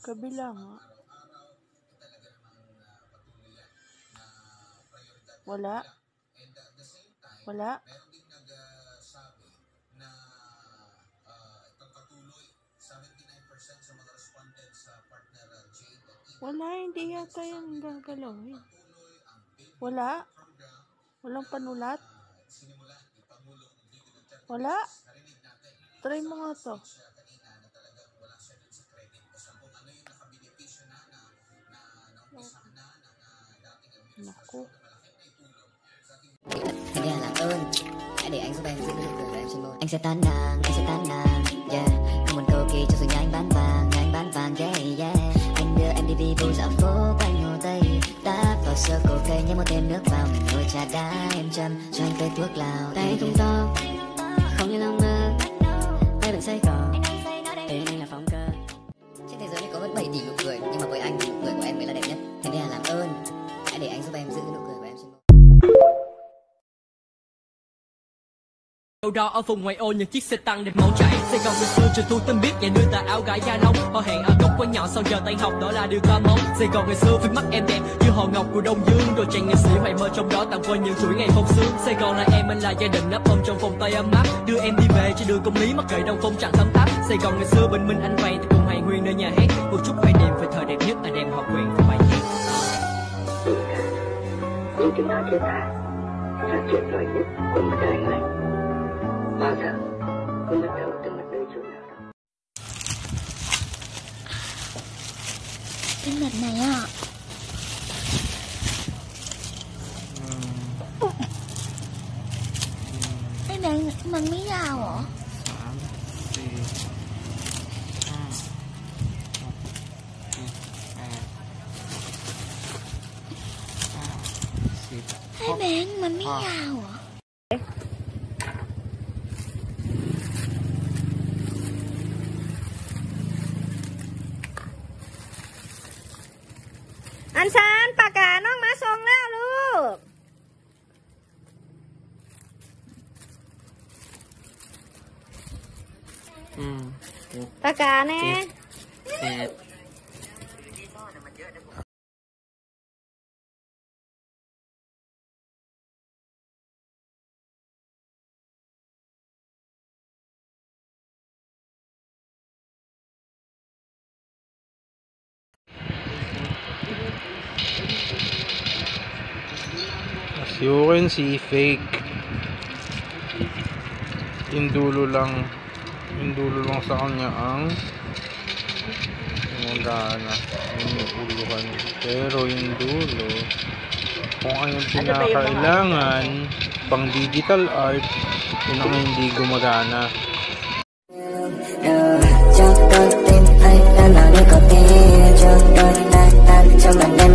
Kabila nga. Wala. Wala. Wala, hindi yata yung gagalawin. Wala. Walang panulat. Wala. Try mo nga to. Naku. Thành ra là ơn. Hãy để anh giúp em giữ nụ cười của em trên môi. Anh sẽ tan nàng, yeah. Không muốn cầu kỳ cho rồi nhà anh bán vàng, yeah, yeah. Anh đưa em đi vi vu dạo phố quanh hồ Tây, đáp vào sơ cổ cây nhét một thêm nước vào mình ngồi trà đá em châm cho anh cây thuốc lào. Tay không to, không như lòng mơ, tay vẫn say cỏ, tên anh là phong cơ. Trên thế giới này có hơn 7 tỷ nụ cười, nhưng mà với anh thì nụ cười của em mới là đẹp nhất. Thế nên là làm ơn, hãy để anh giúp em giữ nụ cười của em trên môi. Đâu đó ở vùng ngoại ô những chiếc xe tăng đẹp máu chảy. Sài Gòn ngày xưa trường thu tâm biết nhà đưa tà áo gái da nông. Họ hẹn ở góc quán nhỏ sau giờ tan học đó là điều ca mong. Sài Gòn ngày xưa với mắt em đẹp như hồ ngọc của Đông Dương. Đôi chàng nghệ sĩ hoài mơ trong đó tặng quên những chuỗi ngày phong sương. Sài Gòn là em, anh là gia đình nắp ôm trong vòng tay ấm áp. Đưa em đi về trên đường Công Lý mặc kệ đông phong chẳng thấm tháp. Sài Gòn ngày xưa bình minh anh vầy thì cùng Hoàng Huyền nơi nhà hát. Một chút hoài niệm về thời đẹp nhất anh em họ quyền và bài hát. Nhưng chúng ta chia tay là chuyện vời nhất của một đời người. Bao giờ cũng bắt đầu từ một nơi chỗ nào đó. Cái mặt này ạ. Cái này mình mới giàu hả? 3, 4, 5, 6, 7, 8, 9, 10. Hai bạn mình mới giàu hả? Anh San ปากกาน้องมาส่งแล้วลูกปากกาแน่Yung si fake yung dulo lang sa kanya ang gumagana yung uluhan, pero yung dulo kung ano yung pinakailangan pang digital art yun ang hindi gumagana. Cho tôi tim anh đang nói để có tin cho tôi đang trong lần